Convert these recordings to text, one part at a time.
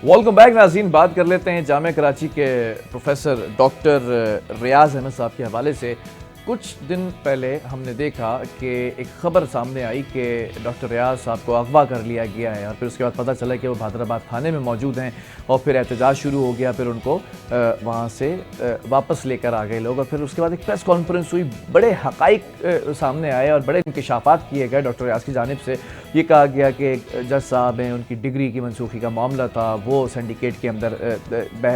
Welcome back नाज़रीन। बात कर लेते हैं जामिया कराची के प्रोफेसर डॉक्टर रियाज अहमद साहब के हवाले से। कुछ दिन पहले हमने देखा कि एक ख़बर सामने आई कि डॉक्टर रियाज साहब को अगवा कर लिया गया है और फिर उसके बाद पता चला कि वो हैदराबाद थाने में मौजूद हैं और फिर एहतजाज शुरू हो गया। फिर उनको वहाँ से वापस लेकर आ गए लोग और फिर उसके बाद एक प्रेस कॉन्फ्रेंस हुई। बड़े हक़ाइक़ सामने आए और बड़े इंकशाफात किए गए डॉक्टर रियाज की जानिब से। ये कहा गया कि जज साहब हैं, उनकी डिग्री की मनसूखी का मामला था, वो सिंडिकेट के अंदर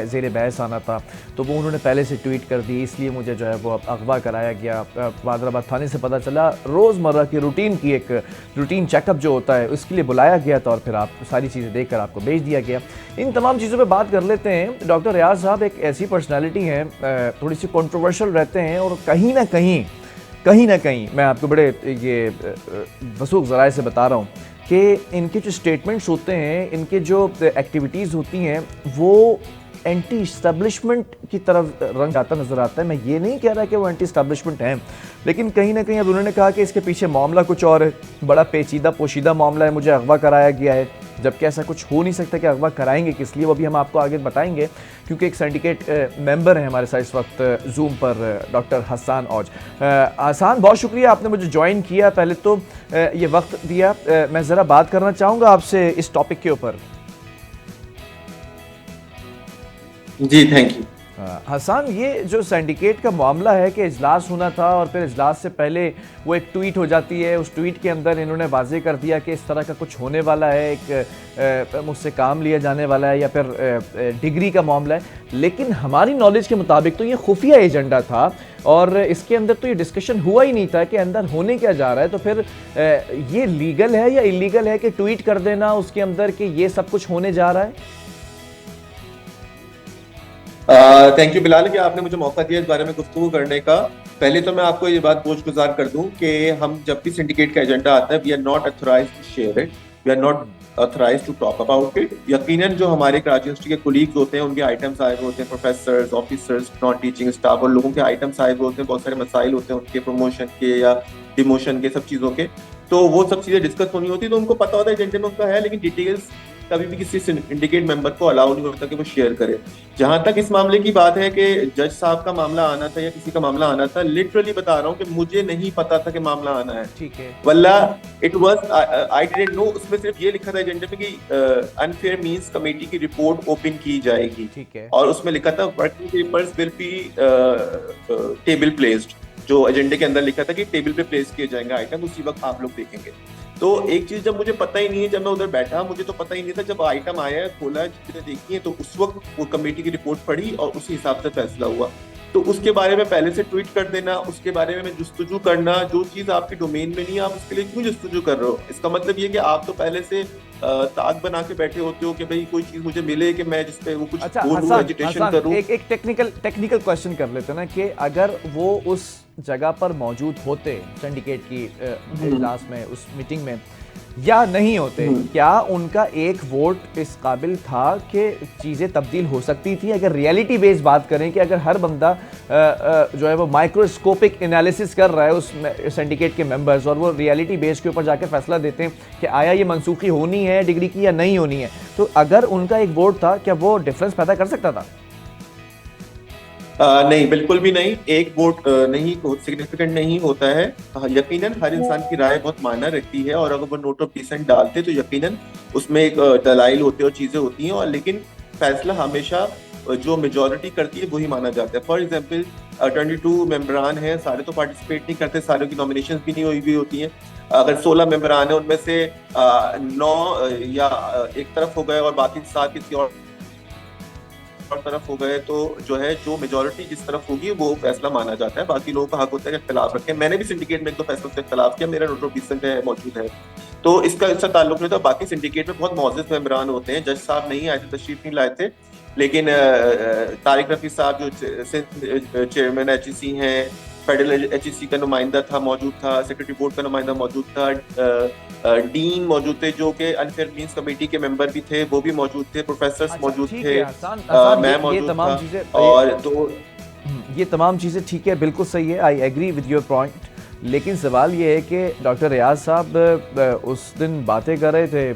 ज़ेर बहस आना था, तो वो उन्होंने पहले से ट्वीट कर दी, इसलिए मुझे जो है वो अगवा कराया गया। हैदराबाद थाने से पता चला रोज़मर्रा की रूटीन की एक रूटीन चेकअप जो होता है उसके लिए बुलाया गया था और फिर आप सारी चीज़ें देख कर आपको भेज दिया गया। इन तमाम चीज़ों पर बात कर लेते हैं। डॉक्टर रियाज साहब एक ऐसी पर्सनैलिटी हैं, थोड़ी सी कॉन्ट्रोवर्शियल रहते हैं और कहीं ना कहीं मैं आपको बड़े ये वसूख ज़राए से बता रहा हूँ कि इनके जो स्टेटमेंट्स होते हैं, इनके जो एक्टिविटीज़ होती हैं, वो एंटी इस्टेब्लिशमेंट की तरफ रंग जाता नज़र आता है। मैं ये नहीं कह रहा कि वो एंटी इस्टेब्लिशमेंट हैं, लेकिन कहीं ना कहीं अब उन्होंने कहा कि इसके पीछे मामला कुछ और है, बड़ा पेचीदा पोशीदा मामला है, मुझे अगवा कराया गया है, जबकि ऐसा कुछ हो नहीं सकता कि अगवा कराएंगे किस लिए, वो भी हम आपको आगे बताएंगे क्योंकि एक सिंडिकेट मेंबर है हमारे साथ इस वक्त जूम पर, डॉक्टर हसन औज। हसन, बहुत शुक्रिया आपने मुझे ज्वाइन किया, पहले तो ये वक्त दिया। मैं ज़रा बात करना चाहूँगा आपसे इस टॉपिक के ऊपर। जी थैंक यू। हसन, ये जो सिंडिकेट का मामला है कि इजलास होना था और फिर इजलास से पहले वो एक ट्वीट हो जाती है, उस ट्वीट के अंदर इन्होंने वाज़े कर दिया कि इस तरह का कुछ होने वाला है, एक मुझसे काम लिया जाने वाला है या फिर डिग्री का मामला है, लेकिन हमारी नॉलेज के मुताबिक तो ये खुफिया एजेंडा था और इसके अंदर तो ये डिस्कशन हुआ ही नहीं था कि अंदर होने क्या जा रहा है। तो फिर ये लीगल है या इलीगल है कि ट्वीट कर देना उसके अंदर कि ये सब कुछ होने जा रहा है? थैंक यू बिलाल कि आपने मुझे मौका दिया इस बारे में गुफ्तगू करने का। पहले तो मैं आपको ये बात बोझगुजार कर दूं कि हम जब भी सिंडिकेट का एजेंडा आता है, we are not authorized to share it, we are not authorized to talk about it. यकीनन जो हमारे कराची यूनिवर्सिटी के कोलीग्स होते हैं, उनके आइटम्स आए हुए होते हैं, professors, officers, non teaching staff और लोगों के आइटम्स आए हुए होते हैं, बहुत सारे मसाइल होते हैं उनके प्रमोशन के या डिमोशन के, सब चीज़ों के, तो वो सब चीज़ें डिस्कस होनी होती है, तो उनको पता होता है एजेंडे में उनका है, लेकिन डिटेल्स कभी भी किसी सिंडिकेट मेंबर को अलाउ नहीं होता कि वो शेयर करे। जहां तक इस मामले की बात है कि जज साहब का मामला आना था या किसी का मामला आना था, लिटरली बता रहा हूँ कि मुझे नहीं पता था कि मामला आना है। ठीक है, वल्ला it was I didn't know. उसमें सिर्फ ये लिखा था एजेंडे में कि अनफेयर मींस कमेटी की रिपोर्ट ओपन की जाएगी, ठीक है, और उसमें लिखा था working papers will be table placed. जो एजेंडे के अंदर लिखा था कि टेबल पे प्लेस किए जाएंगे आइटम, उसी वक्त आप लोग देखेंगे। तो एक चीज जब मुझे पता ही नहीं है, जब मैं उधर बैठा मुझे तो पता ही नहीं था, जब आइटम आया, खोला, चीजें देखी है, तो उस वक्त वो कमेटी की रिपोर्ट पढ़ी और उसी हिसाब से फैसला हुआ। तो उसके बारे में पहले से ट्वीट कर देना, उसके बारे में जुस्तजू करना, जो चीज आपकी डोमेन में नहीं है आप उसके लिए क्यों जुस्तजू कर रहे हो? इसका मतलब ये कि आप तो पहले से ताक बना के बैठे होते हो कि भाई कोई चीज मुझे मिले कि मैं जिस पे वो कुछ अच्छा बोलूं, एजिटेशन करूं। एक टेक्निकल क्वेश्चन कर लेते ना कि अगर वो उस जगह पर मौजूद होते सिंडिकेट की इजलास में, उस मीटिंग में, या नहीं होते, क्या उनका एक वोट इस काबिल था कि चीज़ें तब्दील हो सकती थी? अगर रियलिटी बेस्ड बात करें कि अगर हर बंदा जो है वो माइक्रोस्कोपिक एनालिसिस कर रहा है उस सिंडिकेट के मेंबर्स और वो रियलिटी बेस के ऊपर जाकर फैसला देते हैं कि आया ये मनसूखी होनी है डिग्री की या नहीं होनी है, तो अगर उनका एक वोट था क्या वो डिफरेंस पैदा कर सकता था? नहीं, बिल्कुल भी नहीं। एक वोट नहीं सिग्निफिकेंट नहीं होता है। यकीनन हर इंसान की राय बहुत मायना रखती है, और अगर वो नोट ऑफ डिसेंट डालते तो यकीनन उसमें एक दलाइल होते हैं और चीजें होती हैं, और लेकिन फैसला हमेशा जो मेजोरिटी करती है वही माना जाता है। फॉर एग्जाम्पल 22 मेंबरान हैं, सारे तो पार्टिसिपेट नहीं करते, सारे की नॉमिनेशन भी नहीं हुई होती हैं। अगर 16 मेंबरान हैं, उनमें से 9 या एक तरफ हो गए और बाकी 7 किसी और तरफ हो गए, तो जो है जो मेजोरिटी जिस तरफ होगी वो फैसला माना जाता है। बाकी लोगों का हक होता है कि इख्तिलाफ रखें। मैंने भी सिंडिकेट में एक दो फैसलों से इख्तिलाफ किया, मेरा नोट ऑफ डिसेंट है मौजूद है, तो इसका ताल्लुक नहीं था। बाकी सिंडिकेट में बहुत मौजूद मेंबरान होते हैं। जज साहब नहीं आए थे, तशरीफ नहीं लाए थे, लेकिन तारिक रफी साहब जो चेयरमैन HEC हैं, फेडरल HEC का नुमाइंदा था, मौजूद था, सेक्रेटरी बोर्ड का नुमाइंदा मौजूद था, डीन मौजूद थे जो कि अनफेयर मींस कमेटी के मेंबर भी थे, वो भी मौजूद थे, प्रोफेसर्स मौजूद थे, मैं मौजूद था, और तो ये तमाम चीज़ें ठीक है, बिल्कुल सही है, I agree with your point. लेकिन सवाल ये है कि डॉक्टर रियाज साहब उस दिन बातें कर रहे थे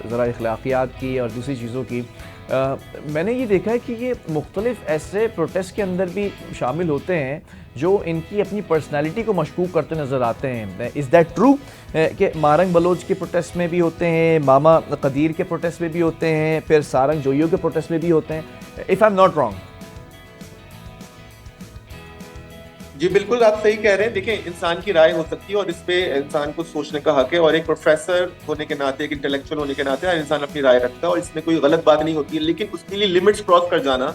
ज़रा अखलाकियात की और दूसरी चीज़ों की, मैंने ये देखा है कि ये मुख्तलिफ ऐसे प्रोटेस्ट के अंदर भी शामिल होते हैं जो इनकी अपनी पर्सनालिटी को मशकूक करते नज़र आते हैं। इज़ दैट ट्रू कि मारंग बलोच के प्रोटेस्ट में भी होते हैं, मामा कदीर के प्रोटेस्ट में भी होते हैं, फिर सारंग जोइयों के प्रोटेस्ट में भी होते हैं, if I am not wrong? जी बिल्कुल, आप सही कह रहे हैं। देखिए, इंसान की राय हो सकती है और इस पे इंसान को सोचने का हक है, और एक प्रोफेसर होने के नाते, एक इंटेलेक्चुअल होने के नाते हर इंसान अपनी राय रखता है और इसमें कोई गलत बात नहीं होती है। लेकिन उसके लिए लिमिट्स क्रॉस कर जाना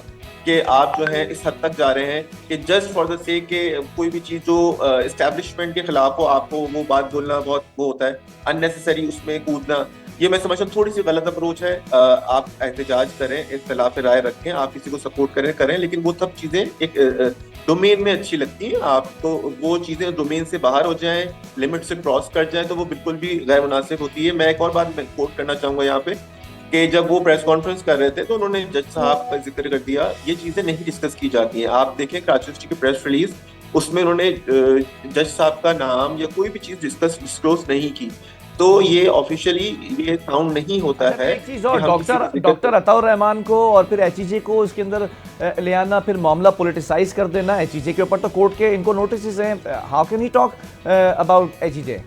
कि आप जो है इस हद तक जा रहे हैं कि जस्ट फॉर द सेक के कोई भी चीज जो एस्टेब्लिशमेंट के खिलाफ हो, आपको वो बात बोलना बहुत वो होता है, अननेसेसरी उसमें कूदना, ये मैं समझता हूँ थोड़ी सी गलत अप्रोच है। आप एहतजाज करें, इख्तिलाफ राय रखें, आप किसी को सपोर्ट करें, लेकिन वो सब चीजें एक डोमेन में अच्छी लगती हैं। आपको वो चीजें डोमेन से बाहर हो जाएं, लिमिट से क्रॉस कर जाएं, तो वो बिल्कुल भी गैर मुनासिब होती है। मैं एक और बात मैं कोट करना चाहूंगा यहाँ पे कि जब वो प्रेस कॉन्फ्रेंस कर रहे थे तो उन्होंने जज साहब का जिक्र कर दिया। ये चीजें नहीं डिस्कस की जाती हैं। आप देखें कराची यूनिवर्सिटी की प्रेस रिलीज, उसमें उन्होंने जज साहब का नाम या कोई भी चीज डिस्क्लोज नहीं की। तो ये ऑफिशियली ये साउंड नहीं होता है। एक चीज और, डॉक्टर अताउर रहमान को और फिर एचईजे को इसके अंदर ले आना, फिर मामला पॉलिटिसाइज कर देना। एचईजे के ऊपर तो कोर्ट के इनको नोटिस हैं, how can he talk about HEJ?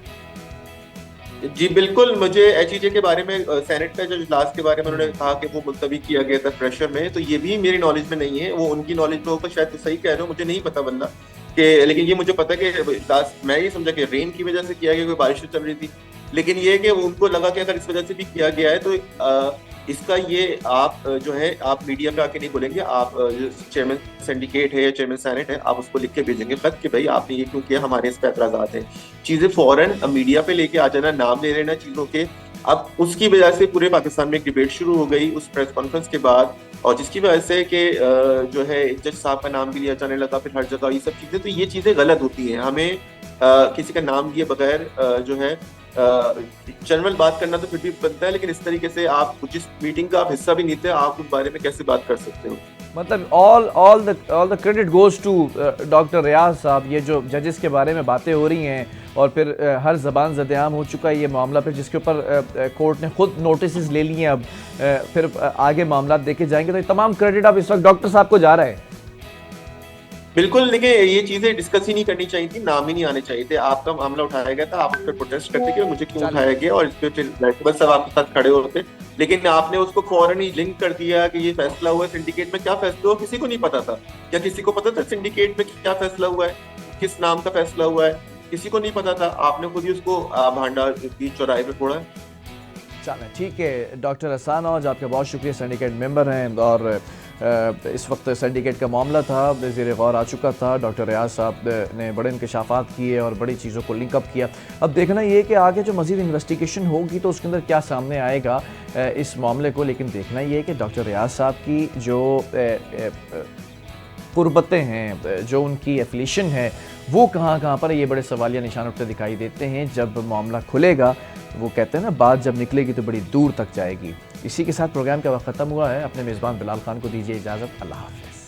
जी बिल्कुल, मुझे एचईजे के बारे में, सेनेट का जो इजलास के बारे में उन्होंने कहा कि वो मुलतवी किया गया था प्रेशर में, तो ये भी मेरी नॉलेज में नहीं है। वो उनकी नॉलेज में होगा, शायद तो सही कह रहे हो, मुझे नहीं पता वरना कि, लेकिन ये मुझे पता है कि इजलास, मैं ये समझा कि रेन की वजह से किया गया, कोई बारिश चल रही थी, लेकिन ये कि उनको लगा कि अगर इस वजह से भी किया गया है तो इसका ये आप जो है आप मीडिया पे आके नहीं बोलेंगे, आप चेयरमैन सिंडिकेट है या चेयरमैन सेनेट है, आप उसको लिख के भेजेंगे खत कि भाई आपने ये क्यों किया, हमारे इस पे एतराज़ात हैं। चीजें फौरन मीडिया पे लेके आ जाना, नाम ले लेना चीजों के, अब उसकी वजह से पूरे पाकिस्तान में एक डिबेट शुरू हो गई उस प्रेस कॉन्फ्रेंस के बाद, और जिसकी वजह से कि जो है जज साहब का नाम भी लिया जाने लगा फिर हर जगह, ये सब चीजें, तो ये चीजें गलत होती हैं। हमें किसी का नाम लिए बगैर जो है जनरल बात करना तो फिर भी बनता है, लेकिन इस तरीके से आप जिस मीटिंग का आप हिस्सा भी नहीं थे, आप उस बारे में कैसे बात कर सकते हो? मतलब all the credit goes to doctor Riyaz साहब। ये जो जजेस के बारे में बातें हो रही हैं और फिर हर ज़बान ज़द-ए-आम हो चुका है ये मामला, फिर जिसके ऊपर कोर्ट ने खुद नोटिस ले लिए हैं, अब फिर आगे मामला देखे जाएंगे, तो ये तमाम क्रेडिट अब इस वक्त डॉक्टर साहब को जा रहा है। बिल्कुल, देखिए ये चीजें डिस्कस ही नहीं करनी चाहिए थी, नाम ही नहीं आने चाहिए थे। आपका मामला उठाया गया था, आप उस पर प्रोटेस्ट करते कि मुझे क्यों उठाया गया, और इस पे फिर बस सब आपके साथ खड़े होते, लेकिन आपने उसको फौरन ही लिंक कर दिया कि ये फैसला हुआ है। सिंडिकेट में क्या फैसला हुआ किसी को नहीं पता था। क्या किसी को पता था सिंडिकेट में क्या फैसला हुआ है, किस नाम का फैसला हुआ है? किसी को नहीं पता था। आपने खुद ही उसको भांडा बीच चौराहे पे फोड़ा है। चलें ठीक है, डॉक्टर हसन औज आपका बहुत शुक्रिया, सिंडिकेट मेंबर हैं, और इस वक्त सिंडिकेट का मामला था ज़ेर गौर आ चुका था। डॉक्टर रियाज साहब ने बड़े इंकशाफात किए और बड़ी चीज़ों को लिंकअप किया। अब देखना ये कि आगे जो मज़ीद इन्वेस्टिगेशन होगी तो उसके अंदर क्या सामने आएगा इस मामले को, लेकिन देखना ये कि डॉक्टर रियाज साहब की जो कुर्बतें हैं, जो उनकी एफिलिएशन है, वो कहाँ कहाँ पर ये बड़े सवालिया निशान उठते दिखाई देते हैं। जब मामला खुलेगा, वो कहते हैं ना, बात जब निकलेगी तो बड़ी दूर तक जाएगी। इसी के साथ प्रोग्राम का वक्त ख़त्म हुआ है। अपने मेज़बान बिलाल खान को दीजिए इजाज़त। अल्लाह हाफ़िज़।